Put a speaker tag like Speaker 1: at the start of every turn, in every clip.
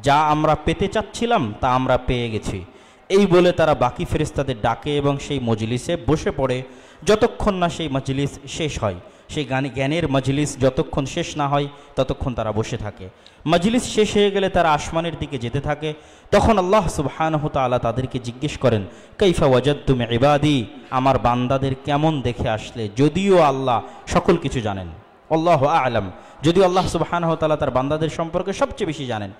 Speaker 1: যা আমরা পেতে চাচ্ছিলাম তা আমরা পেয়ে গেছি। এই বলে তারা বাকি ফেরেশতাদের ডাকে এবং সেই মজলিসে বসে পড়ে। যতক্ষণ না সেই মজলিস শেষ হয়, সেই জ্ঞানের মজলিস যতক্ষণ শেষ না হয় ততক্ষণ তারা বসে থাকে। মজলিস শেষ হয়ে গেলে তারা আসমানের দিকে যেতে থাকে। তখন আল্লাহ সুবহানাহু ওয়া তাআলা তাদেরকে জিজ্ঞেস করেন, কাইফা ওয়াজাদতুম ইবাদি, আমার বান্দাদের কেমন দেখে আসলে? যদিও আল্লাহ সকল কিছু জানেন, আল্লাহু আ'লাম, যদিও আল্লাহ সুবহানাহু ওয়া তাআলা তার বান্দাদের সম্পর্কে সবচেয়ে বেশি জানেন,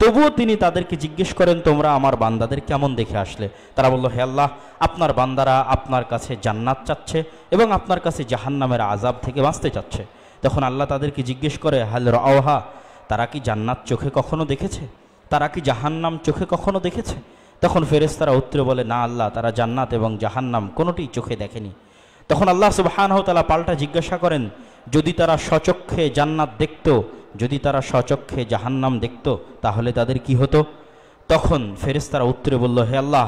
Speaker 1: তবুও তিনি তাদেরকে জিজ্ঞেস করেন, তোমরা আমার বান্দাদের কেমন দেখে আসলে? তারা বলল, হে আল্লাহ, আপনার বান্দারা আপনার কাছে জান্নাত চাচ্ছে এবং আপনার কাছে জাহান্নামের আযাব থেকে বাঁচতে চাচ্ছে। তখন আল্লাহ তাদেরকে জিজ্ঞেস করে, হাল রাআহা, তারা কি জান্নাত চোখে কখনো দেখেছে? তারা কি জাহান্নাম চোখে কখনো দেখেছে? তখন ফেরেশতারা উত্তরে বলে, না আল্লাহ, তারা জান্নাত এবং জাহান্নাম কোনোটিই চোখে দেখেনি। তখন আল্লাহ সুবহানাহু ওয়া তাআলা পাল্টা জিজ্ঞাসা করেন, যদি তারা স্বচক্ষে জান্নাত দেখত, যদি তারা স্বচক্ষে জাহান্নাম দেখত, তাহলে তাদের কি হতো? তখন ফেরেশতারা উত্তরে বলল, হে আল্লাহ,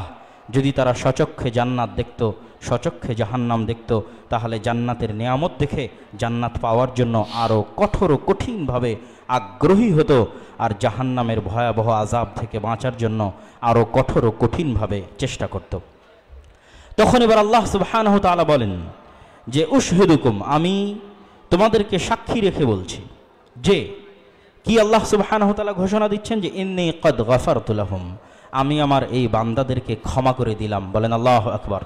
Speaker 1: যদি তারা স্বচক্ষে জান্নাত দেখত, স্বচক্ষে জাহান্নাম দেখত, তাহলে জান্নাতের নিয়ামত দেখে জান্নাত পাওয়ার জন্য আরও কঠোর ও কঠিনভাবে আগ্রহী হতো, আর জাহান্নামের ভয়াবহ আযাব থেকে বাঁচার জন্য আরও কঠোর ও কঠিনভাবে চেষ্টা করত। তখন এবার আল্লাহ সুবহানাহু ওয়া তাআলা বলেন যে, উশহিদুকুম, আমি তোমাদেরকে সাক্ষী রেখে বলছি যে, কি আল্লাহ সুবহানাহু ওয়া তাআলা ঘোষণা দিচ্ছেন যে, ইন্নী কদ গাফারতু লাহুম, আমি আমার এই বান্দাদেরকে ক্ষমা করে দিলাম। বলেন আল্লাহু আকবার।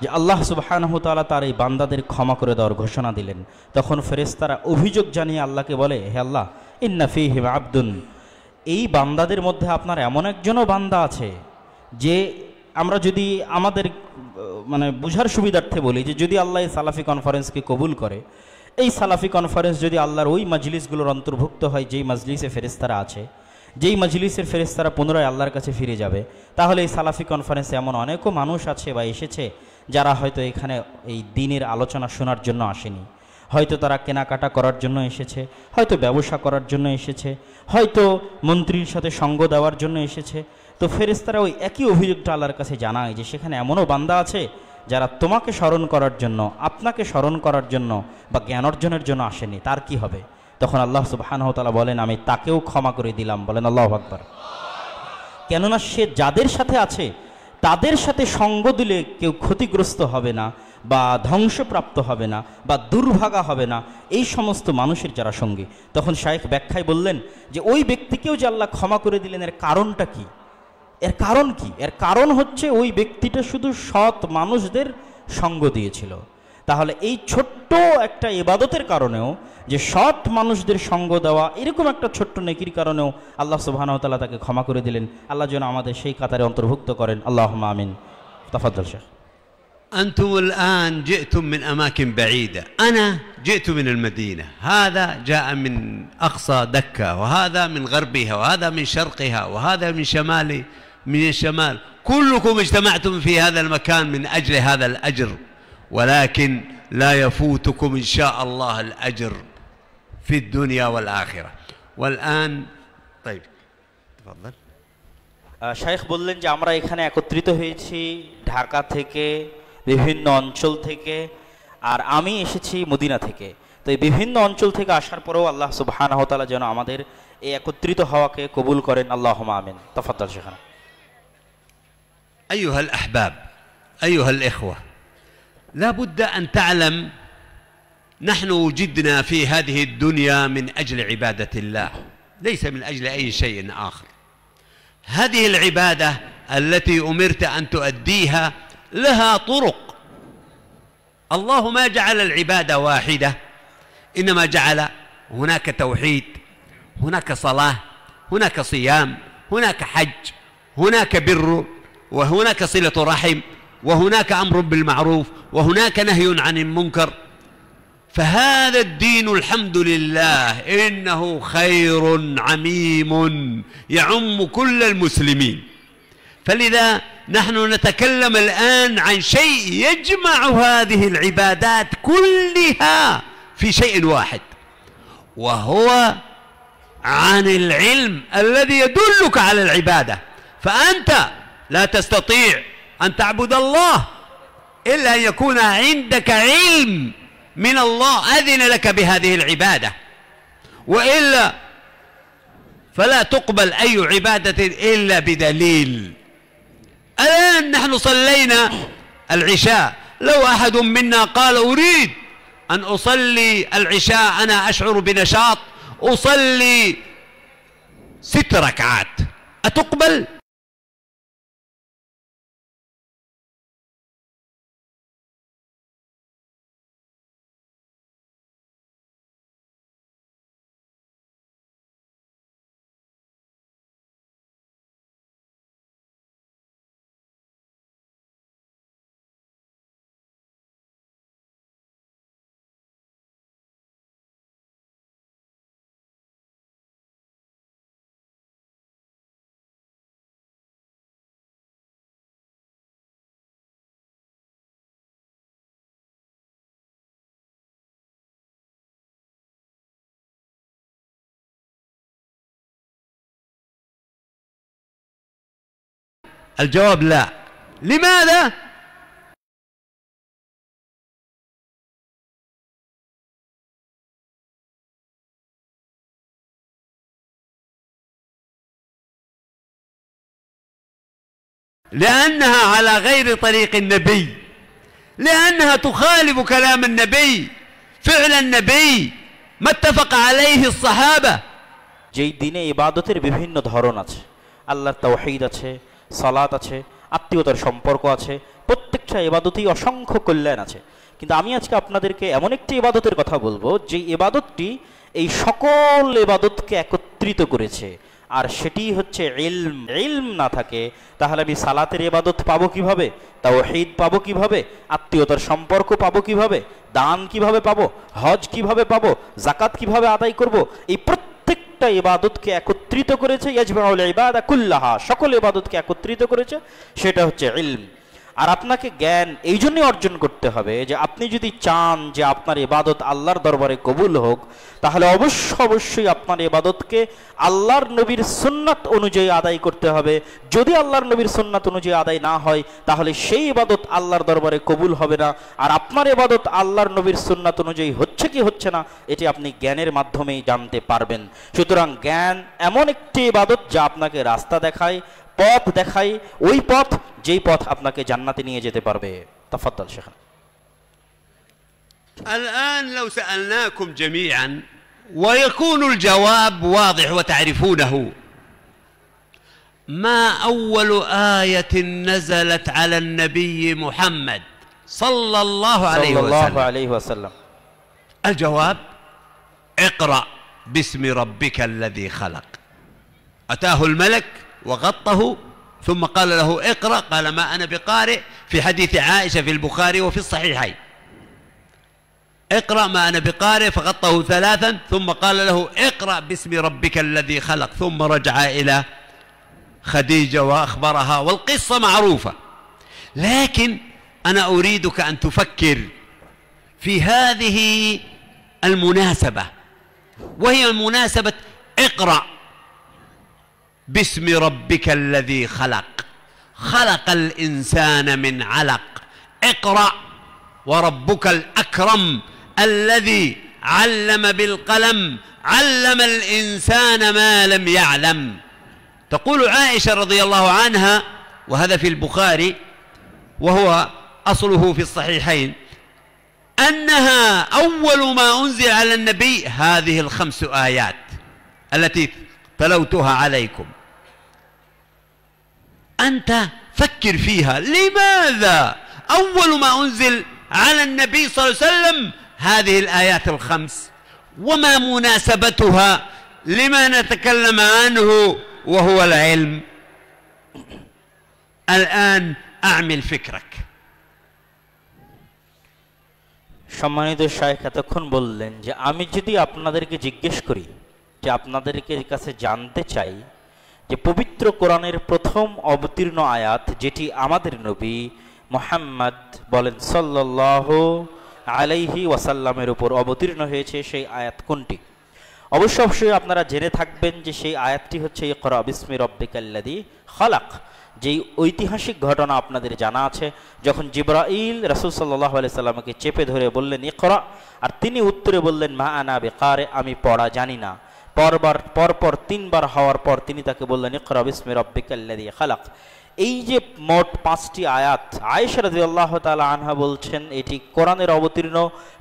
Speaker 1: যে আল্লাহ সুবহানাহু ওয়া তাআলা তার এই বান্দাদের ক্ষমা করে দেওয়ার ঘোষণা দিলেন। তখন ফেরেশতারা অভিযোগ জানিয়ে আল্লাহকে বলে, হে আল্লাহ, ইন্না ফীহিম আবদুন, এই বান্দাদের মধ্যে আপনার এমন একজনও বান্দা আছে যে, আমরা যদি আমাদের বুঝার সুবিধার্থে বলি যে, যদি আল্লাহ এই সালাফি কনফারেন্সকে কবুল করে, এই সালাফি কনফারেন্স যদি আল্লাহর ওই মজলিসগুলোর অন্তর্ভুক্ত হয় যেই মজলিসে ফেরেশতারা আছে, যেই মজলিসের ফেরেশতারা পুনরায় আল্লাহর কাছে ফিরে যাবে, তাহলে এই সালাফি কনফারেন্সে এমন অনেকও মানুষ আছে বা এসেছে যারা হয়তো এখানে এই দ্বীনের আলোচনা শোনার জন্য আসেনি। হয়তো তারা কেনাকাটা করার জন্য এসেছে, হয়তো ব্যবসা করার জন্য এসেছে, হয়তো মন্ত্রীর সাথে সঙ্গ দেওয়ার জন্য এসেছে। তো ফেরেশতারা ওই একই অভিযোগটা আল্লাহর কাছে জানায় যে, সেখানে এমনও বান্দা আছে যারা তোমাকে স্মরণ করার জন্য, আপনাকে স্মরণ করার জন্য বা জ্ঞান অর্জনের জন্য আসেনি, তার কি হবে? তখন আল্লাহ সুবহানাহু ওয়া তাআলা বলেন, আমি তাকেও ক্ষমা করে দিলাম। বলেন আল্লাহু আকবার। কেননা সে যাদের সাথে আছে তাদের সাথে সঙ্গ দিলে কেউ ক্ষতিগ্রস্ত হবে না বা ধ্বংসপ্রাপ্ত হবে না বা দুর্ভাগা হবে না, এই সমস্ত মানুষের যারা সঙ্গী। তখন শাইখ ব্যাখ্যায় বললেন যে, ওই ব্যক্তিকেও যে আল্লাহ ক্ষমা করে দিলেন, এর কারণটা কি? এর কারণ কি? এর কারণ হচ্ছে ওই ব্যক্তিটা শুধু সৎ মানুষদের সঙ্গ দিয়েছিল। তাহলে এই ছোট্ট একটা ইবাদতের কারণেও, যে সৎ মানুষদের সঙ্গ দেওয়া, এরকম একটা ছোট্ট নেকির কারণেও আল্লাহ সুবহানাহু ওয়া তাআলা তাকে ক্ষমা করে দিলেন। আল্লাহ যেন আমাদের সেই কাতারে অন্তর্ভুক্ত করেন। আল্লাহুম্মা আমিন। তাফাদ্দাল শেখ।
Speaker 2: أنتم الآن جئتم من أماكن بعيدة، أنا جئت من المدينة، هذا جاء من أقصى دكة، وهذا من غربها، وهذا من شرقها، وهذا من الشمال، كلكم اجتمعتم في هذا المكان من أجل هذا الأجر، ولكن لا يفوتكم إن شاء الله الأجر في الدنيا والآخرة. والآن طيب تفضل.
Speaker 1: শাইখ বললেন যে, আমরা এখানে একত্রিত হয়েছি ঢাকা থেকে, বিভিন্ন অঞ্চল থেকে, আর আমি এসেছি মদিনা থেকে। তো এই বিভিন্ন অঞ্চল থেকে আসার পরেও আল্লাহ সুবহানাহু ওয়া তাআলা যেন আমাদের এই একত্রিত হওয়াকে কবুল করেন। আল্লাহুম্মা আমিন। তাফাদ্দাল শেখান।
Speaker 2: أيها الأحباب، أيها الإخوة، لا بد أن تعلم، نحن وجدنا في هذه الدنيا من أجل عبادة الله، ليس من أجل أي شيء آخر. هذه العبادة التي أمرت أن تؤديها لها طرق. الله ما جعل العبادة واحدة، إنما جعل هناك توحيد، هناك صلاة، هناك صيام، هناك حج، هناك بر، وهناك صلة رحم، وهناك أمر بالمعروف، وهناك نهي عن المنكر. فهذا الدين الحمد لله إنه خير عميم يعم كل المسلمين. فلذا نحن نتكلم الآن عن شيء يجمع هذه العبادات كلها في شيء واحد، وهو عن العلم الذي يدلك على العبادة. فأنت لا تستطيع أن تعبد الله إلا أن يكون عندك علم من الله أذن لك بهذه العبادة، وإلا فلا تقبل أي عبادة إلا بدليل. الآن نحن صلينا العشاء، لو أحد منا قال أريد أن أصلي العشاء أنا أشعر بنشاط، أصلي 6 ركعات، أتقبل؟ الجواب لا. لماذا؟ لأنها على غير طريق النبي، لأنها تخالف كلام النبي، فعل النبي، ما اتفق عليه الصحابة.
Speaker 1: যেই দিনে ইবাদতের বিভিন্ন ধরন আছে, আল্লাহর তাওহীদ আছে, সালাত আছে, আত্মীয়তার সম্পর্ক আছে, প্রত্যেকটা ইবাদতেই অসংখ্য কল্যাণ আছে। কিন্তু আমি আজকে আপনাদেরকে এমন একটি ইবাদতের কথা বলবো যে ইবাদতটি এই সকল ইবাদতকে একত্রিত করেছে, আর সেটি হচ্ছে ইলম। ইলম না থাকে তাহলে আমি সালাতের ইবাদত পাবো কিভাবে, তাওহীদ পাবো কিভাবে, আত্মীয়তার সম্পর্ক পাবো কিভাবে, দান কিভাবে পাবো, হজ কিভাবে পাবো, যাকাত কিভাবে আদায় করব? এই প্রত্যেকটা ইবাদতকে একত্রিত করেছে, ইয়াজমাউল ইবাদা কুল্লাহা, সকল ইবাদতকে একত্রিত করেছে, সেটা হচ্ছে ইলম। আর আপনাকে জ্ঞান এই জন্যই অর্জন করতে হবে যে আপনি যদি চান যে আপনার ইবাদত আল্লাহর দরবারে কবুল হোক, তাহলে অবশ্যই আপনার ইবাদতকে আল্লাহর নবীর সুন্নাত অনুযায়ী আদায় করতে হবে। যদি আল্লাহর নবীর সুন্নাত অনুযায়ী আদায় না হয় তাহলে সেই ইবাদত আল্লাহর দরবারে কবুল হবে না। আর আপনার ইবাদত আল্লাহর নবীর সুন্নাত অনুযায়ী হচ্ছে কি হচ্ছে না, এটি আপনি জ্ঞানের মাধ্যমেই জানতে পারবেন। সুতরাং জ্ঞান এমন একটি ইবাদত যা আপনাকে রাস্তা দেখায়, পথ দেখায়, ওই পথ যেই পথ আপনাকে জান্নাতে নিয়ে যেতে পারবে। তাফাদ্দাল শেখান।
Speaker 2: الآن لو سألناكم جميعا ويكون الجواب واضح وتعرفونه، ما أول آية نزلت على النبي محمد صلى الله عليه وسلم؟ الجواب اقرأ باسم ربك الذي خلق. أتاه الملك وغطه ثم قال له اقرأ، قال ما أنا بقارئ، في حديث عائشة في البخاري وفي الصحيحين. اقرأ ما أنا بقارئ، فغطه 3 ثم قال له اقرأ باسم ربك الذي خلق، ثم رجع إلى خديجة وأخبرها، والقصة معروفة. لكن أنا أريدك أن تفكر في هذه المناسبة، وهي مناسبة اقرأ باسم ربك الذي خلق، خلق الإنسان من علق. اقرأ وربك الأكرم الذي علم بالقلم، علم الإنسان ما لم يعلم. تقول عائشة رضي الله عنها، وهذا في البخاري وهو أصله في الصحيحين، أنها أول ما أنزل على النبي هذه ال5 آيات التي تلوتها عليكم. أنت فكر فيها، لماذا أول ما أنزل على النبي صلى الله عليه وسلم هذه الآيات ال5؟ وما مناسبتها لما نتكلم عنه وهو العلم؟ الآن أعمل فكرك.
Speaker 1: সম্মানিত শায়খ এতক্ষণ বললেন যে আমি যদি আপনাদেরকে জিজ্ঞেস করি, যে আপনাদেরকে কাছে জানতে চাই যে পবিত্র কোরআনের প্রথম অবতীর্ণ আয়াত যেটি আমাদের নবী মুহাম্মদ বলেন সাল্লাল্লাহু আলাইহি ওয়াসাল্লামের উপর অবতীর্ণ হয়েছে, সেই আয়াত কোনটি? অবশ্যই আপনারা জেনে থাকবেন যে সেই আয়াতটি হচ্ছে ইকরা বিসমি রাব্বিকাল্লাযী খালাক। যেই ঐতিহাসিক ঘটনা আপনাদের জানা আছে, যখন জিবরাইল রাসূল সাল্লাল্লাহু আলাইহি সাল্লামকে চেপে ধরে বললেন ইকরা, আর তিনি উত্তরে বললেন মা আনা বিকারে, আমি পড়া জানি না। পরপর 3 বার হওয়ার পর তিনি তাকে বললেন ইকরা বিসমি রাব্বিকাল্লাযী খালাক। এই যে মোট 5টি আয়াত, আয়েশা রাদিয়াল্লাহু তাআলা আনহা বলছেন এটি কোরআনের অবতীর্ণ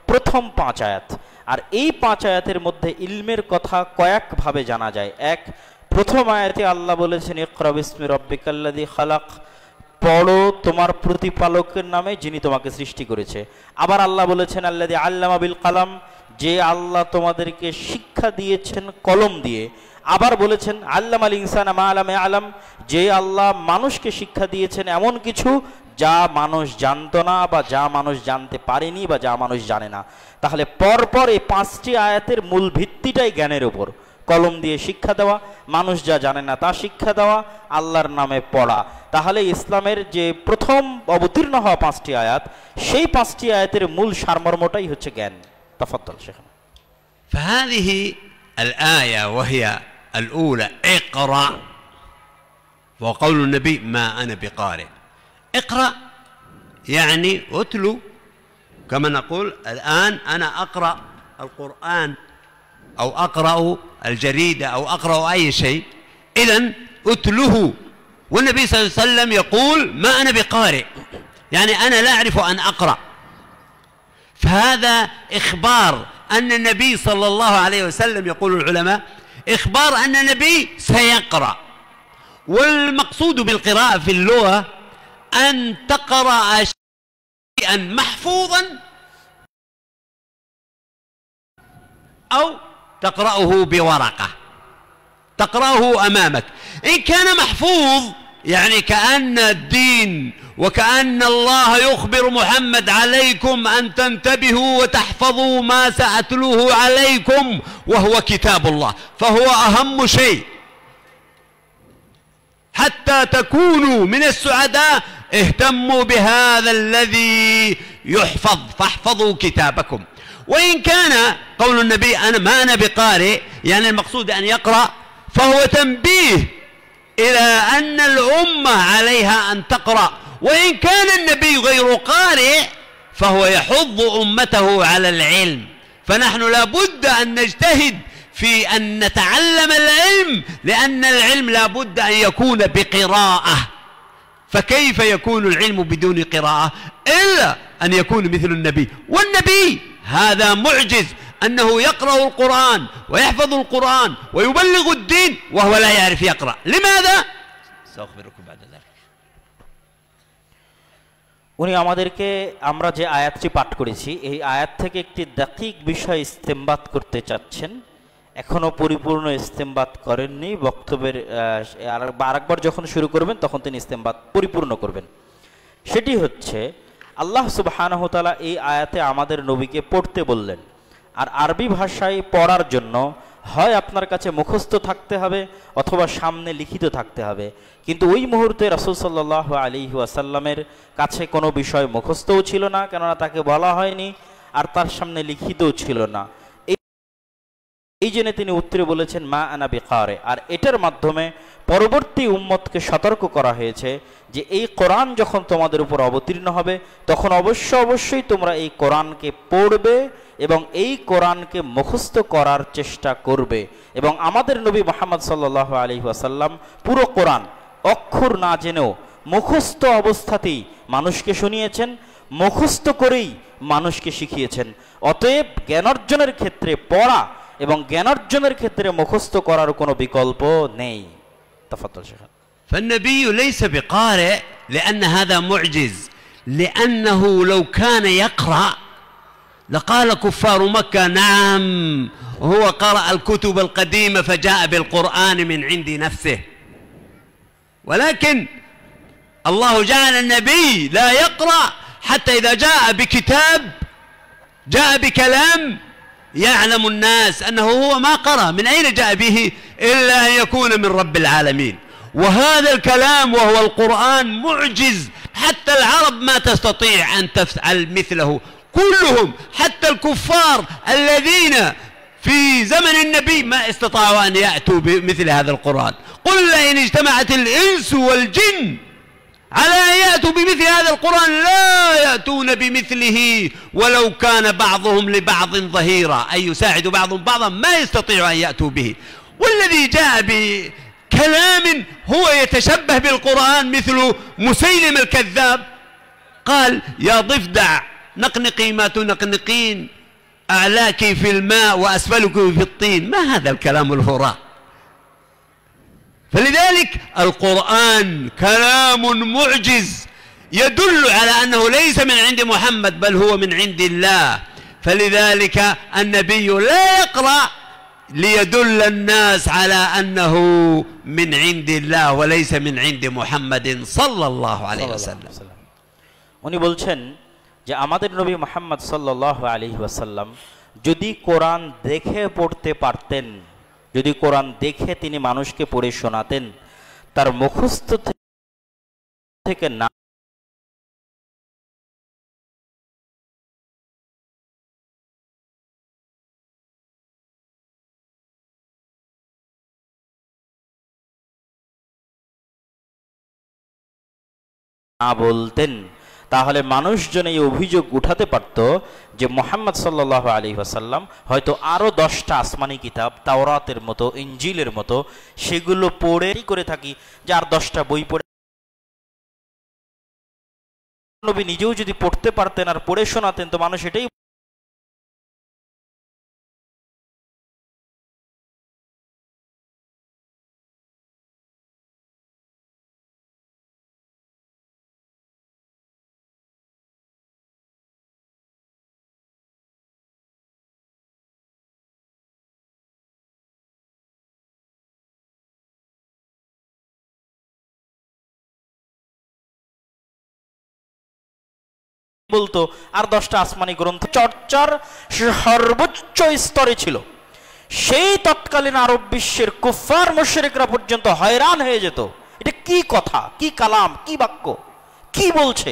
Speaker 1: প্রথম 5 আয়াত। আর এই 5 আয়াতের মধ্যে ইলমের কথা কয়েকভাবে জানা যায়। এক, প্রথম আয়াতে আল্লাহ বলেছেন ইকরা বিসমি রাব্বিকাল্লাযী খালাক, পড়ো তোমার প্রতিপালকের নামে যিনি তোমাকে সৃষ্টি করেছে। আবার আল্লাহ বলেছেন আল্লাযী আল্লামা বিল কালাম, যে আল্লাহ তোমাদেরকে শিক্ষা দিয়েছেন কলম দিয়ে। আবার বলেছেন আল্লামাল ইনসানা মা লাম ইয়ালাম, যে আল্লাহ মানুষকে শিক্ষা দিয়েছেন এমন কিছু যা মানুষ জানতো না, বা যা মানুষ জানতে পারেনি, বা যা মানুষ জানে না। তাহলে পরপর এই 5টি আয়াতের মূল ভিত্তিটাই জ্ঞানের উপর। কলম দিয়ে শিক্ষা দেওয়া, মানুষ যা জানে না তা শিক্ষা দেওয়া, আল্লাহর নামে পড়া। তাহলে ইসলামের যে প্রথম অবতীর্ণ হওয়া 5টি আয়াত, সেই 5টি আয়াতের মূল সারমর্মটাই হচ্ছে জ্ঞান। تفضل شيخنا.
Speaker 2: فهذه الآية وهي الأولى اقرأ، وقول النبي ما أنا بقارئ. اقرأ يعني اتلو، كما نقول الآن أنا أقرأ القرآن أو أقرأ الجريدة أو أقرأ أي شيء، إذن اتلوه. والنبي صلى الله عليه وسلم يقول ما أنا بقارئ، يعني أنا لا أعرف أن أقرأ. فهذا إخبار أن النبي صلى الله عليه وسلم، يقول العلماء إخبار أن النبي سيقرأ. والمقصود بالقراءة في اللغة أن تقرأ شيئا محفوظا أو تقرأه بورقة، تقرأه أمامك. إن كان محفوظ يعني كأن الدين وكأن الله يخبر محمد عليكم أن تنتبهوا وتحفظوا ما سأتلوه عليكم، وهو كتاب الله، فهو أهم شيء حتى تكونوا من السعداء. اهتموا بهذا الذي يحفظ، فاحفظوا كتابكم. وإن كان قول النبي ما أنا بقارئ يعني المقصود أن يقرأ، فهو تنبيه إلى أن الأمة عليها أن تقرأ. وإن كان النبي غير قارئ فهو يحض أمته على العلم. فنحن لا بد أن نجتهد في أن نتعلم العلم، لأن العلم لا بد أن يكون بقراءة. فكيف يكون العلم بدون قراءة إلا أن يكون مثل النبي؟ والنبي هذا معجز أنه يقرأ القرآن ويحفظ القرآن ويبلغ الدين وهو لا يعرف يقرأ. لماذا؟ سأخبركم بعد ذلك.
Speaker 1: উনি আমাদেরকে, আমরা যে আয়াতটি পাঠ করেছি এই আয়াত থেকে একটি দাকিক বিষয় ইস্তেমবাত করতে চাচ্ছেন। এখনো পরিপূর্ণ ইস্তেমবাত করেননি। বক্তব্যের আরেকবার যখন শুরু করবেন তখন তিনি ইস্তেমবাত পরিপূর্ণ করবেন। সেটি হচ্ছে আল্লাহ সুবহানাহু ওয়া তাআলা এই আয়াতে আমাদের নবীকে পড়তে বললেন। আর আরবি ভাষায় পড়ার জন্য হয় আপনার কাছে মুখস্থ থাকতে হবে অথবা সামনে লিখিত থাকতে হবে। কিন্তু ওই মুহূর্তে রাসূল সাল্লাল্লাহু আলাইহি ওয়াসাল্লামের কাছে কোনো বিষয় মুখস্থও ছিল না, কেননা তাকে বলা হয়নি, আর তার সামনে লিখিতও ছিল না। এই জন্য তিনি উত্তরে বলেছেন মা আনা বিকারে। আর এটার মাধ্যমে পরবর্তী উম্মতকে সতর্ক করা হয়েছে যে এই কোরআন যখন তোমাদের উপর অবতীর্ণ হবে তখন অবশ্যই তোমরা এই কোরআনকে পড়বে এবং এই কোরআনকে মুখস্থ করার চেষ্টা করবে। এবং আমাদের নবী মুহাম্মদ সাল্লাল্লাহু আলাইহি ওয়াসাল্লাম পুরো কোরআন অক্ষর না জেনেও মুখস্থ অবস্থাতেই মানুষকে শুনিয়েছেন, মুখস্থ করেই মানুষকে শিখিয়েছেন। অতএব জ্ঞানার্জনের ক্ষেত্রে পড়া এবং জ্ঞানার্জনের ক্ষেত্রে মুখস্থ করার কোনো বিকল্প নেই। تفضل شيخ.
Speaker 2: فالنبي ليس بقارئ لأن هذا معجز، لأنه لو كان يقرأ لقال كفار مكة نعم هو قرأ الكتب القديمة فجاء بالقرآن من عند نفسه. ولكن الله جعل النبي لا يقرأ حتى إذا جاء بكتاب جاء بكلام يعلم الناس أنه هو ما قرأ، من أين جاء به إلا أن يكون من رب العالمين. وهذا الكلام وهو القرآن معجز، حتى العرب ما تستطيع أن تفعل مثله كلهم، حتى الكفار الذين في زمن النبي ما استطاعوا أن يأتوا بمثل هذا القرآن. قل لئن اجتمعت الإنس والجن على أن يأتوا بمثل هذا القرآن لا يأتون بمثله ولو كان بعضهم لبعض ظهيرا، أي يساعد بعضهم بعضا، ما يستطيع أن يأتوا به. والذي جاء بكلام هو يتشبه بالقرآن مثل مسيلم الكذاب، قال يا ضفدع نقنقي ما تنقنقين، أعلاك في الماء وأسفلك في الطين. ما هذا الكلام الهراء؟ فلذلك القرآن كلام معجز يدل على أنه ليس من عند محمد بل هو من عند الله. فلذلك النبي لا يقرأ ليدل الناس على أنه من عند الله وليس من عند محمد صلى الله عليه وسلم.
Speaker 1: উনি বলছেন যে আমাদের নবী মুহাম্মদ সাল্লাল্লাহু আলাইহি ওয়াসাল্লাম যদি কোরআন দেখে পড়তে পারতেন, যদি কোরআন দেখে তিনি মানুষকে পড়ে শোনাতেন, তার মুখস্থ থেকে না বলতেন, তাহলে মানুষজন এই অভিযোগ উঠাতে পারত যে মুহাম্মদ সাল্লাল্লাহু আলাইহি ওয়াসাল্লাম হয়তো আরো 10টা আসমানি কিতাব তাওরাতের মতো, ইনজিলের মতো সেগুলো পড়েই করে থাকি, যে আর 10টা বই পড়ে নবী নিজেও যদি পড়তে পারতেন আর পড়ে শোনাতেন তো মানুষ এটাই বলতো। আর 10টা আসমানি গ্রন্থ চর্চার সর্বোচ্চ স্তরে ছিল। সেই তৎকালীন আরব বিশ্বের কুফার মুশরিকরা পর্যন্ত হয়রান হয়ে যেত, এটা কি কথা, কি কালাম, কি বাক্য, কি বলছে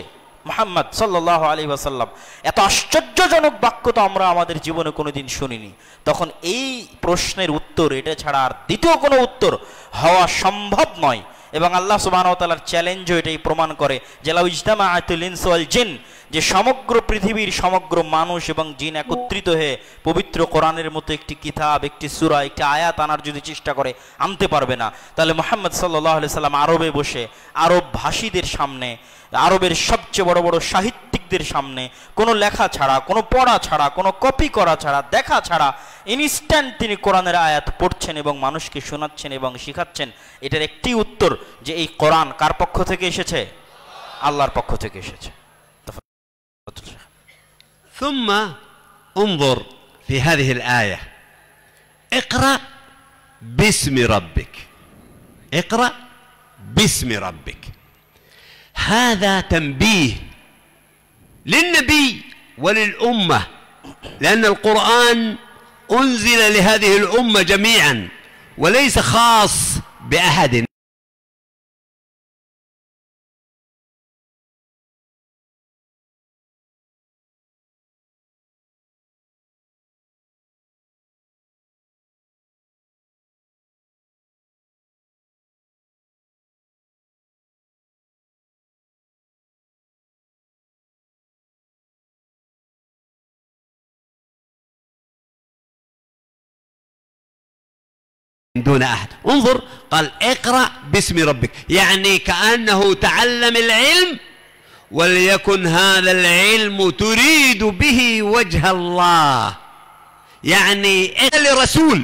Speaker 1: মুহাম্মদ সাল্লাল্লাহু আলাইহি ওয়াসাল্লাম। এত আশ্চর্যজনক বাক্য তো আমরা আমাদের জীবনে কোনোদিন শুনিনি। তখন এই প্রশ্নের উত্তর এটা ছাড়া আর দ্বিতীয় কোনো উত্তর হওয়া সম্ভব নয়। এবং আল্লাহ সুবহানাহু ওয়া তাআলার চ্যালেঞ্জও এটাই প্রমাণ করে যে লাউ ইজতামাআতুল ইনসু ওয়াল জিন, যে সমগ্র পৃথিবীর সমগ্র মানুষ এবং জিন একত্রিত হয়ে পবিত্র কোরআনের মতো একটি কিতাব, একটি সূরা, একটি আয়াত আনার যদি চেষ্টা করে আনতে পারবে না। তাহলে মুহাম্মদ সাল্লাল্লাহু আলাইহি সাল্লাম আরবে বসে আরব ভাষীদের সামনে, আরবের সবচেয়ে বড় বড় সাহিত্যিকদের সামনে কোনো লেখা ছাড়া, কোনো পড়া ছাড়া, কোনো কপি করা ছাড়া, দেখা ছাড়া ইনস্ট্যান্ট তিনি কোরআনের আয়াত পড়ছেন এবং মানুষকে শোনাচ্ছেন এবং শিখাচ্ছেন। এটার একটি উত্তর যে এই কোরআন কার পক্ষ থেকে এসেছে? আল্লাহর পক্ষ থেকে এসেছে।
Speaker 2: ثم انظر في هذه الآية، اقرأ باسم ربك، اقرأ باسم ربك. هذا تنبيه للنبي وللأمة، لأن القرآن أنزل لهذه الأمة جميعا وليس خاص بأحد. دون أحد. انظر، قال اقرأ باسم ربك، يعني كأنه تعلم العلم وليكن هذا العلم تريد به وجه الله، يعني لرسول،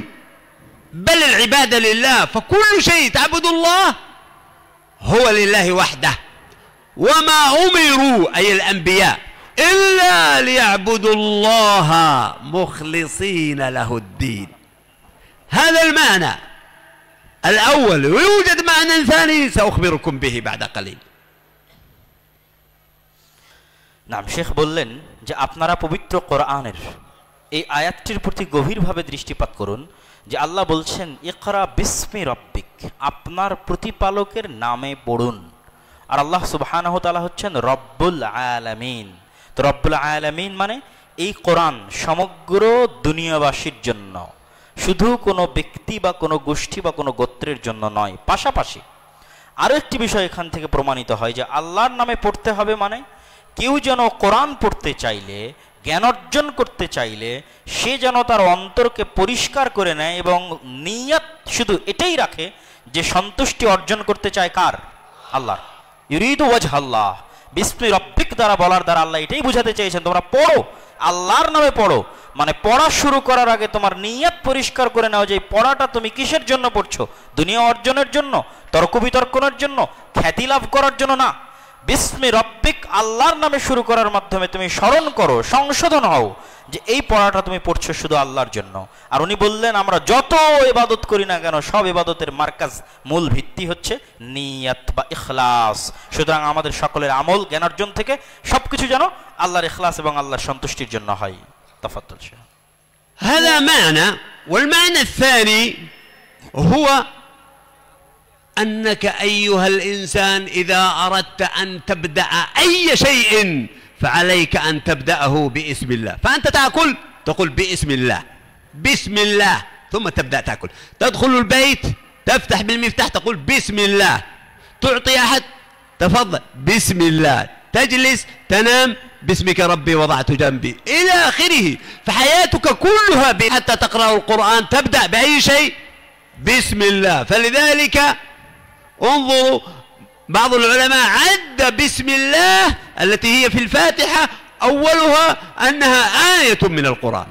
Speaker 2: بل العبادة لله، فكل شيء تعبد الله هو لله وحده، وما أمروا أي الأنبياء إلا ليعبدوا الله مخلصين له الدين. هذا المعنى الأول، ويوجد معنى ثاني سأخبركم به بعد قليل.
Speaker 1: নাম শেখ বললেন যে আপনারা পবিত্র কোরআনের এই আয়াতটির প্রতি গভীরভাবে দৃষ্টিপাত করুন যে আল্লাহ বলছেন ইকরা বিসমি রব্বিক, আপনার প্রতিপালকের নামে পড়ুন। আর আল্লাহ সুবহানাহু ওয়া তাআলা হচ্ছেন রব্বুল আলামিন। তো রব্বুল আলামিন মানে এই কোরআন সমগ্র দুনিয়াবাসীর জন্য, শুধু কোনো ব্যক্তি বা কোনো গোষ্ঠী বা কোনো গোত্রের জন্য নয়। পাশাপাশি আরও একটি বিষয় এখান থেকে প্রমাণিত হয় যে আল্লাহর নামে পড়তে হবে মানে কেউ যেন কোরআন পড়তে চাইলে, জ্ঞান অর্জন করতে চাইলে সে যেন তার অন্তরকে পরিষ্কার করে নেয় এবং নিয়ত শুধু এটাই রাখে যে সন্তুষ্টি অর্জন করতে চায় কার? আল্লাহ। ইউরিদু ওয়াজহ আল্লাহ, বিসমি রব্বিক দ্বারা বলার দ্বারা আল্লাহ এটাই বুঝাতে চেয়েছেন তোমরা পড়ো, আল্লাহর নামে পড়ো। মানে পড়া শুরু করার আগে তোমার নিয়ত পরিষ্কার করে নাও যে পড়াটা তুমি কিসের জন্য পড়ছো? দুনিয়া অর্জনের জন্য, তর্ক বিতর্কনের জন্য, খ্যাতি লাভ করার জন্য না। বিসমি রব্বিক, আল্লাহর নামে শুরু করার মাধ্যমে তুমি স্মরণ করো, সংশোধন হও যে এই পড়াটা তুমি পড়ছো শুধু আল্লাহর জন্য। আর উনি বললেন আমরা যত ইবাদত করি না কেন সব ইবাদতের মার্কাজ, মূল ভিত্তি হচ্ছে নিয়ত বা ইখলাস। সুতরাং আমাদের সকলের আমল জ্ঞান অর্জন থেকে সবকিছু যেন আল্লাহর ইখলাস এবং আল্লাহর সন্তুষ্টির জন্য হয়। تفضل شيخ.
Speaker 2: هذا معنى. والمعنى الثاني هو أنك أيها الإنسان إذا أردت أن تبدأ أي شيء فعليك أن تبدأه باسم الله. فأنت تقول باسم الله، بسم الله، ثم تبدأ تأكل. تدخل البيت تفتح بالمفتاح تقول بسم الله. تعطي أحد تفضل بسم الله. تجلس تنام باسمك ربي وضعت جنبي إلى آخره. فحياتك كلها حتى تقرأ القرآن تبدأ بأي شيء بسم الله. فلذلك انظروا بعض العلماء عد بسم الله التي هي في الفاتحة أولها أنها آية من القرآن.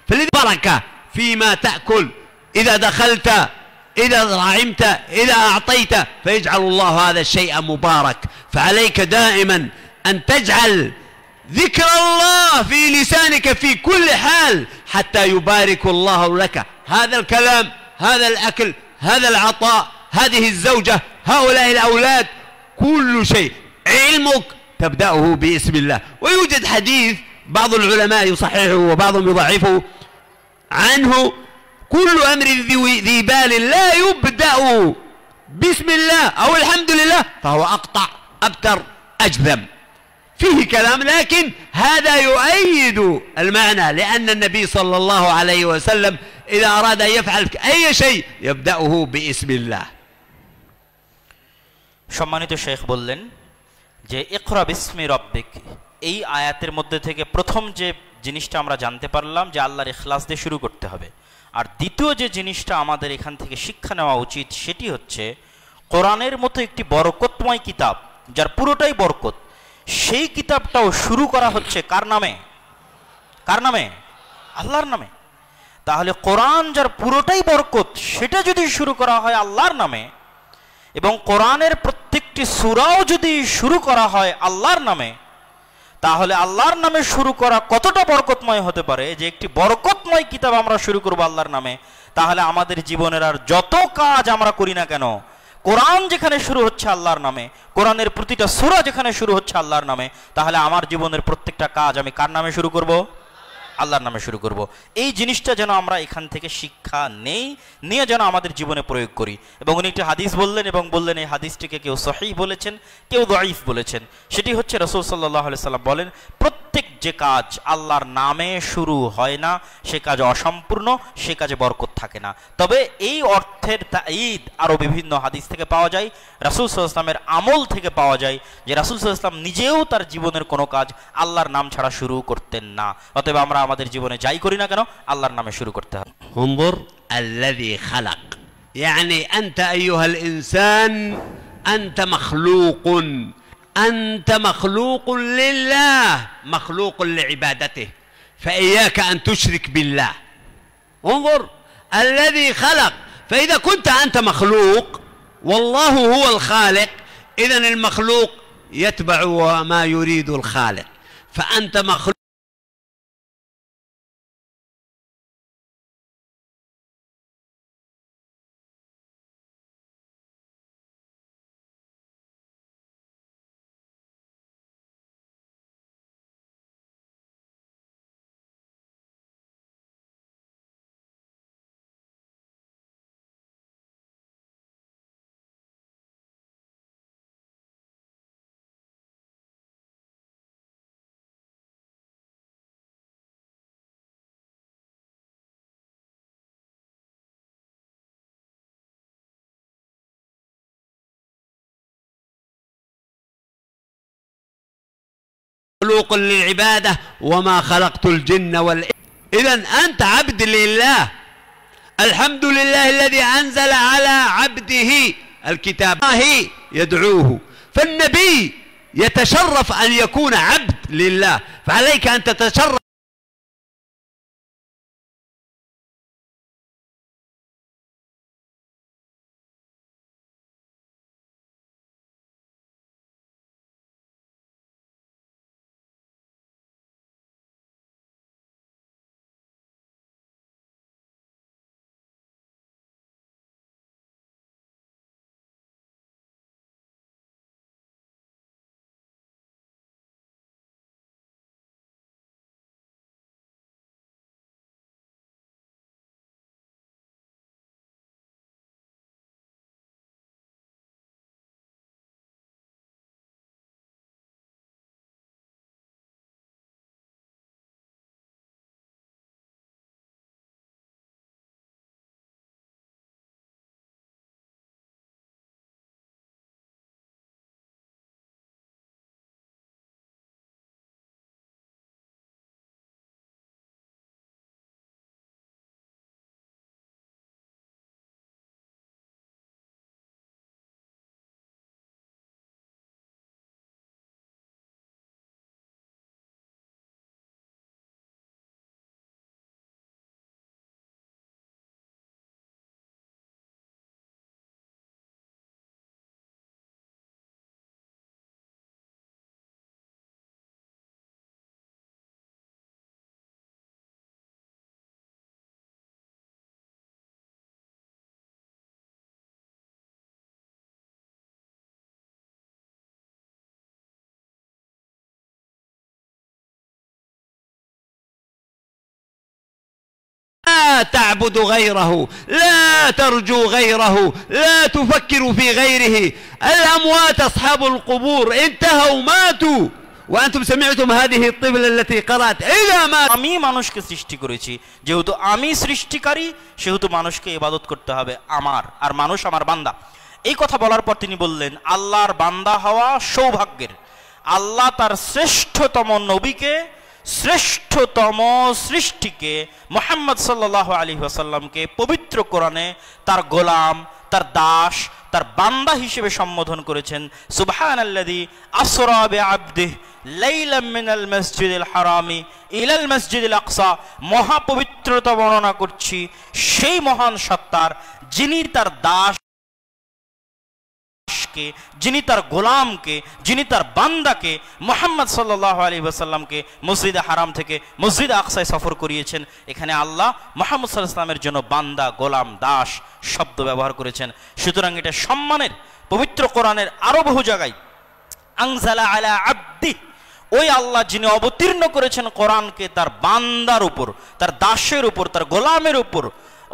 Speaker 2: فالبركة فيما تأكل، إذا دخلت، إذا طعمت، إذا أعطيت، فيجعل الله هذا الشيء مبارك. فعليك دائما أن تجعل ذكر الله في لسانك في كل حال حتى يبارك الله لك. هذا الكلام، هذا الأكل، هذا العطاء، هذه الزوجة، هؤلاء الأولاد، كل شيء. علمك تبدأه باسم الله. ويوجد حديث بعض العلماء يصححه وبعضهم يضعفه عنه: كل أمر ذي بال لا يبدأ بسم الله أو الحمد لله فهو أقطع أبتر أجذم. فيه كلام، لكن هذا يؤيد المعنى، لأن النبي صلى الله عليه وسلم إذا أراد أن يفعل أي شيء يبدأه باسم الله.
Speaker 1: সম্মানিত শেখ বললেন যে ইকরা বিসমি রব্বিক, এই আয়াতের মধ্যে থেকে প্রথম যে জিনিসটা আমরা জানতে পারলাম যে আল্লাহর ইখলাস দিয়ে শুরু করতে হবে। আর দ্বিতীয় যে জিনিসটা আমাদের এখান থেকে শিক্ষা নেওয়া উচিত সেটি হচ্ছে কোরআনের মতো একটি বরকতময় কিতাব যার পুরোটাই বরকত, সেই কিতাবটাও শুরু করা হচ্ছে কার নামে? কার নামে? আল্লাহর নামে। তাহলে কোরআন যার পুরোটাই বরকত সেটা যদি শুরু করা হয় আল্লাহর নামে, এবং কোরআনের প্রত্যেকটি সূরাও যদি শুরু করা হয় আল্লাহর নামে, তাহলে আল্লাহর নামে শুরু করা কতটা বরকতময় হতে পারে যে একটি বরকতময় কিতাব আমরা শুরু করব আল্লাহর নামে। তাহলে আমাদের জীবনের আর যত কাজ আমরা করি না কেন, কোরআন যেখানে শুরু হচ্ছে আল্লাহর নামে, কোরআনের প্রতিটা সূরা যেখানে শুরু হচ্ছে আল্লাহর নামে, তাহলে আমার জীবনের প্রত্যেকটা কাজ আমি কার নামে শুরু করব? আল্লাহর নামে শুরু করব। এই জিনিসটা যেন আমরা এখান থেকে শিক্ষা নিয়ে যেন আমাদের জীবনে প্রয়োগ করি। এবং উনি একটি হাদিস বললেন এবং বললেন এই হাদিসটিকে কেউ সহিহ বলেছেন, কেউ দাঈফ বলেছেন। সেটি হচ্ছে রাসূল সাল্লাল্লাহু আলাইহি সাল্লাম বলেন, প্রত্যেক যে কাজ আল্লাহর নামে শুরু হয় না সে কাজ অসম্পূর্ণ, সে কাজে বরকত থাকে না। তবে এই অর্থের তাঈদ আরও বিভিন্ন হাদিস থেকে পাওয়া যায়, রাসূল সাল্লাল্লাহু আলাইহি ওয়াসাল্লামের আমল থেকে পাওয়া যায় যে রাসূল সাল্লাল্লাহু আলাইহি ওয়াসাল্লাম নিজেও তার জীবনের কোনো কাজ আল্লাহর নাম ছাড়া শুরু করতেন না। অতএব আমরা আমাদের জীবনে যাই করি না কেন আল্লাহর নামে শুরু করতে হবে।
Speaker 2: انظر الذي خلق، يعني أنت أيها الإنسان أنت مخلوق، أنت مخلوق لله، مخلوق لعبادته، فإياك أن تشرك بالله. انظر الذي خلق، فإذا كنت أنت مخلوق والله هو الخالق، إذن المخلوق يتبع ما يريد الخالق، فأنت مخلوق مخلوق للعبادة وما خلقت الجن والإنس. إذن أنت عبد لله. الحمد لله الذي أنزل على عبده الكتاب يدعوه. فالنبي يتشرف أن يكون عبد لله، فعليك أن تتشرف. لا تعبد غيره، لا ترجو غيره، لا تفكر في غيره. الأموات أصحاب القبور انتهوا ماتوا وأنتم سمعتم هذه الطفلة التي قرأت إذا ما
Speaker 1: আমি মানুষকে সৃষ্টি করেছি, যেহেতু আমি সৃষ্টিকারী সেহেতু মানুষকে ইবাদত করতে হবে আমার, আর মানুষ আমার বান্দা। এই কথা বলার পর তিনি বললেন আল্লাহর বান্দা হওয়া সৌভাগ্যের। আল্লাহ তার শ্রেষ্ঠতম নবীকে, শ্রেষ্ঠতম সৃষ্টিকে মুহাম্মদ সাল্লাল্লাহু আলাইহি ওয়াসাল্লামকে পবিত্র কোরআনে তার গোলাম, তার দাস, তার বান্দা হিসেবে সম্বোধন করেছেন। সুবহানাল্লাযী আসরা বিআবদিহি লাইলাম মিনাল মসজিদিল হারামি ইলাল মসজিদিল আকসা। মহাপবিত্রতা বর্ণনা করছি সেই মহান সত্তার, যিনি তার দাসকে, যিনি তার গোলামকে, যিনি তার বান্দাকে মুহাম্মদ সাল্লাল্লাহু আলাইহি ওয়াসাল্লামকে মসজিদে হারাম থেকে মসজিদে আকসায় সফর করিয়েছেন। এখানে আল্লাহ মুহাম্মদ সাল্লাল্লাহু আলাইহি ওয়াসাল্লামের জন্য বান্দা, গোলাম, দাস শব্দ ব্যবহার করেছেন। সুতরাং এটা সম্মানের। পবিত্র কোরআনের আরো বহু জায়গায় আনজালা আলা আবদি, ওই আল্লাহ যিনি অবতীর্ণ করেছেন কোরআনকে তার বান্দার উপর, তার দাসের উপর, তার গোলামের উপর।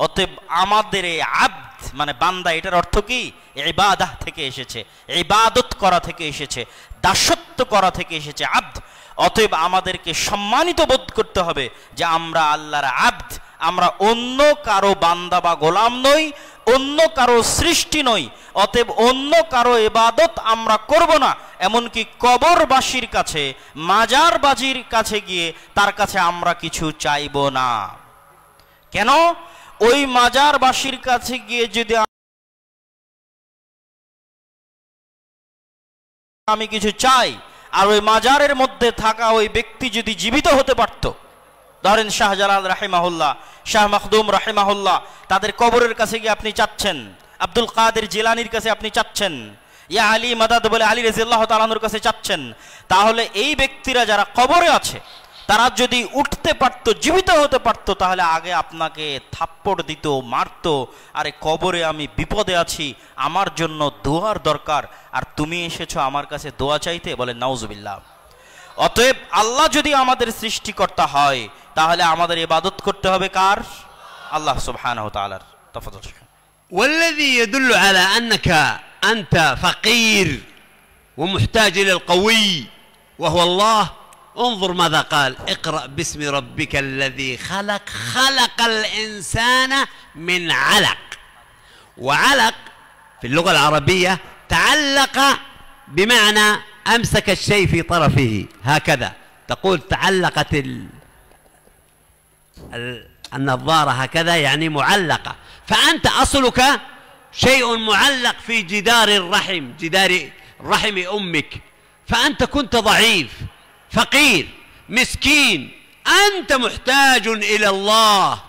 Speaker 1: অতএব আমাদের এই আবদ মানে বান্দা, এটার অর্থ কি? ইবাদাহ থেকে এসেছে, ইবাদত করা থেকে এসেছে, দাসত্ব করা থেকে এসেছে আবদ। অতএব আমাদেরকে সম্মানিত বোধ করতে হবে যে আমরা আল্লাহর আবদ, আমরা অন্য কারো বান্দা বা গোলাম নই, অন্য কারো সৃষ্টি নই। অতএব অন্য কারো ইবাদত আমরা করব না। এমনকি কবরবাসীর কাছে, মাজারবাজির কাছে গিয়ে তার কাছে আমরা কিছু চাইব না। কেন? ওই মাজারবাসীর কাছে গিয়ে যদি আমি কিছু চাই আর ওই মাজারের মধ্যে থাকা ওই ব্যক্তি যদি জীবিত হতে পারত, ধরেন শাহজালাল রাহিমাহুল্লাহ, শাহ মখদুম রাহিমাহুল্লাহ, তাদের কবরের কাছে গিয়ে আপনি চাচ্ছেন, আব্দুল কাদের জিলানির কাছে আপনি চাচ্ছেন, ইয়া আলী মাদাদ বলে আলী রাদিয়াল্লাহু তাআলা আনহুর কাছে চাচ্ছেন, তাহলে এই ব্যক্তিরা যারা কবরে আছে তারা যদি উঠতে পারতো, জীবিত হতে পারতো, তাহলে আগে আপনাকে থাপ্পড় দিত, মারতো। আরে কবরে আমি বিপদে আছি, আমার জন্য দোয়ার দরকার, আর তুমি এসেছো আমার কাছে দোয়া চাইতে? বলেন নাউজুবিল্লাহ। অতএব আল্লাহ যদি আমাদের সৃষ্টিকর্তা হয় তাহলে আমাদের ইবাদত করতে হবে কার? আল্লাহ সুবহানাহু ওয়া তাআলার। তাফাদ্দাল।
Speaker 2: والذي يدل على أنك أنت فقير ومحتاج إلى القوي وهو الله، انظر ماذا قال: اقرأ باسم ربك الذي خلق، خلق الإنسان من علق. وعلق في اللغة العربية تعلق بمعنى أمسك الشيء في طرفه هكذا، تقول تعلقت النظارة هكذا، يعني معلقة، فأنت أصلك شيء معلق في جدار الرحم، جدار رحم أمك، فأنت كنت ضعيف فقير مسكين، أنت محتاج إلى الله،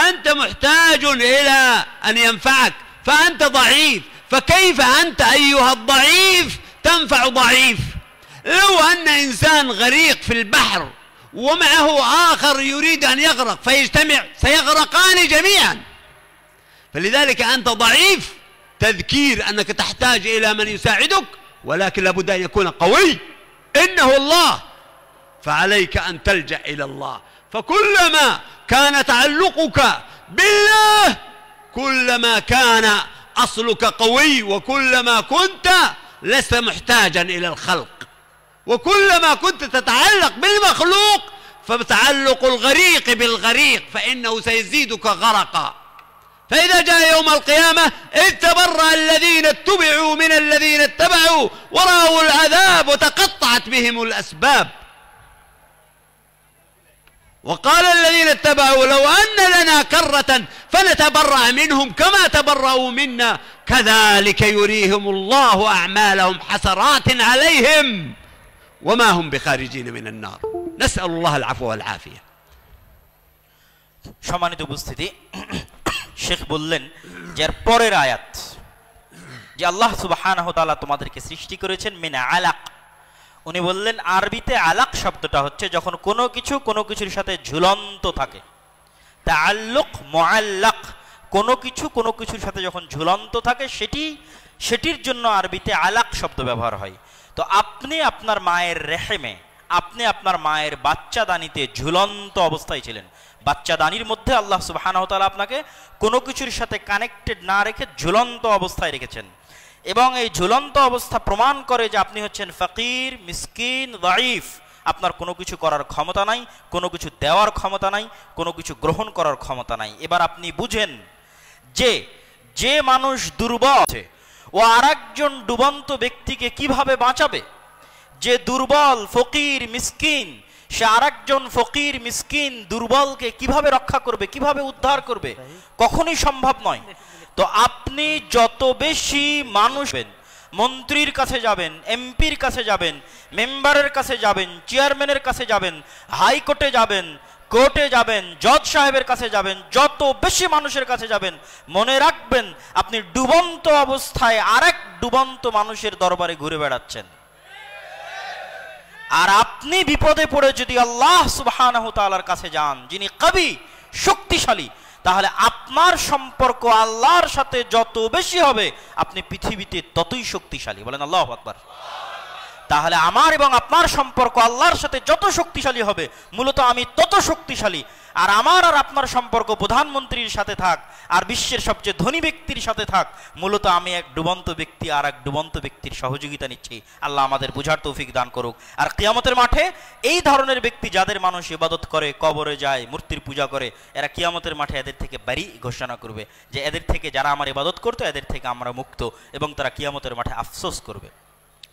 Speaker 2: أنت محتاج إلى أن ينفعك، فأنت ضعيف، فكيف أنت أيها الضعيف تنفع ضعيف؟ لو أن إنسان غريق في البحر ومعه آخر يريد أن يغرق فيجتمع سيغرقان جميعا، فلذلك أنت ضعيف، تذكير أنك تحتاج إلى من يساعدك، ولكن لابد أن يكون قوي، إنه الله، فعليك أن تلجأ إلى الله. فكلما كان تعلقك بالله كلما كان أصلك قوي، وكلما كنت لست محتاجا إلى الخلق، وكلما كنت تتعلق بالمخلوق فتعلق الغريق بالغريق فإنه سيزيدك غرقا. فإذا جاء يوم القيامة إذ تبرأ الذين اتبعوا من الذين اتبعوا ورأوا العذاب وتقطعت بهم الأسباب. وقال الذين اتبعوا لو أن لنا كرة فنتبرأ منهم كما تبرأوا منا كذلك يريهم الله أعمالهم حسرات عليهم وما هم بخارجين من النار. نسأل الله العفو والعافية.
Speaker 1: সম্মানিত উপস্থিতি, শেখ বললেন যে পরের আয়াত যে আল্লাহ সুবহানাহু ওয়া তাআলা তোমাদেরকে সৃষ্টি করেছেন মিন আলাক, উনি বললেন আরবিতে আলাক শব্দটা হচ্ছে যখন কোনো কিছুর সাথে ঝুলন্ত থাকে। তাআল্লুক মুআল্লাক, কোনো কিছুর সাথে যখন ঝুলন্ত থাকে সেটির জন্য আরবিতে আলাক শব্দ ব্যবহার হয়। তো আপনি আপনার মায়ের রেহেমে, আপনি আপনার মায়ের বাচ্চাদানিতে ঝুলন্ত অবস্থায় ছিলেন। বাচ্চাদানির মধ্যে আল্লাহ সুবহানাহু ওয়া তাআলা আপনাকে কোনো কিছুর সাথে কানেক্টেড না রেখে ঝুলন্ত অবস্থায় রেখেছেন, এবং এই ঝুলন্ত অবস্থা প্রমাণ করে যে আপনি হচ্ছেন ফকির, মিসকিন, দাঈফ। আপনার কোনো কিছু করার ক্ষমতা নাই, কোনো কিছু দেওয়ার ক্ষমতা নাই, কোনো কিছু গ্রহণ করার ক্ষমতা নাই। এবার আপনি বুঝেন যে মানুষ দুর্বল আছে ও আরেকজন ডুবন্ত ব্যক্তিকে কিভাবে বাঁচাবে। যে দুর্বল ফকির মিসকিন সে আরেকজন ফকির মিসকিন দুর্বলকে কিভাবে রক্ষা করবে, কিভাবে উদ্ধার করবে, কখনোই সম্ভব নয়। তো আপনি যত বেশি মানুষ, মন্ত্রীর কাছে যাবেন, এমপির কাছে যাবেন, মেম্বারের কাছে যাবেন, চেয়ারম্যানের কাছে যাবেন, হাইকোর্টে যাবেন, কোর্টে যাবেন, জজ সাহেবের কাছে যাবেন, যত বেশি মানুষের কাছে যাবেন, মনে রাখবেন আপনি ডুবন্ত অবস্থায় আরেক ডুবন্ত মানুষের দরবারে ঘুরে বেড়াচ্ছেন। আর আপনি বিপদে পড়ে যদি আল্লাহ সুবহানাহু ওয়া তাআলার কাছে যান, যিনি কবি শক্তিশালী, তাহলে আপনার সম্পর্ক আল্লাহর সাথে যত বেশি হবে আপনি পৃথিবীতে ততই শক্তিশালী। বলেন আল্লাহু আকবার। তাহলে আমার এবং আপনার সম্পর্ক আল্লাহর সাথে যত শক্তিশালী হবে মূলত আমি তত শক্তিশালী। আর আমার আর আপনার সম্পর্ক প্রধানমন্ত্রীর সাথে থাক আর বিশ্বের সবচেয়ে ধনী ব্যক্তির সাথে থাক, মূলত আমি এক ডুবন্ত ব্যক্তি আর এক ডুবন্ত ব্যক্তির সহযোগিতা নিচ্ছি। আল্লাহ আমাদের বুঝার তৌফিক দান করুক। আর কিয়ামতের মাঠে এই ধরনের ব্যক্তি যাদের মানুষ ইবাদত করে, কবরে যায়, মূর্তির পূজা করে, এরা কিয়ামতের মাঠে এদের থেকে বারি ঘোষণা করবে যে এদের থেকে যারা আমার ইবাদত করতো এদের থেকে আমরা মুক্ত, এবং তারা কিয়ামতের মাঠে আফসোস করবে।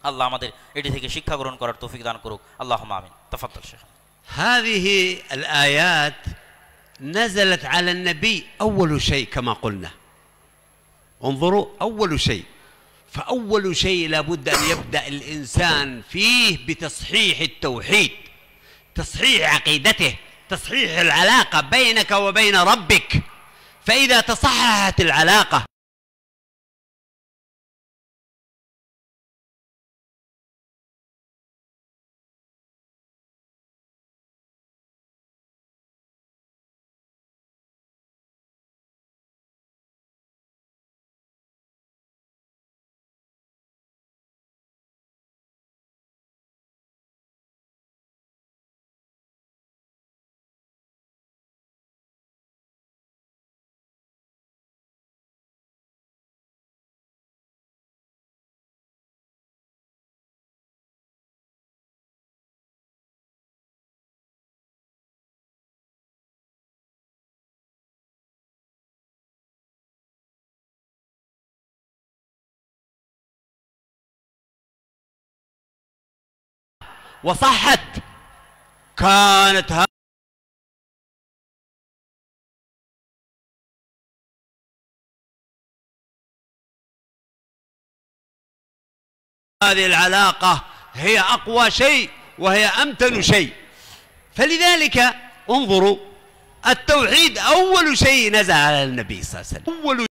Speaker 1: আল্লাহ আমাদের এটি থেকে শিক্ষা গ্রহণ করার তৌফিক দান করুক। আল্লাহুম্মা আমিন। তাফাদ্দাল শেখ।
Speaker 2: هذه الآيات نزلت على النبي أول شيء كما قلنا. انظروا، أول شيء، فأول شيء لابد أن يبدأ الإنسان فيه بتصحيح التوحيد، تصحيح عقيدته، تصحيح العلاقة بينك وبين ربك. فإذا تصححت العلاقة وصحت كانت هذه العلاقة هي أقوى شيء وهي أمتن شيء. فلذلك انظروا، التوحيد أول شيء نزل على النبي صلى الله عليه وسلم، أول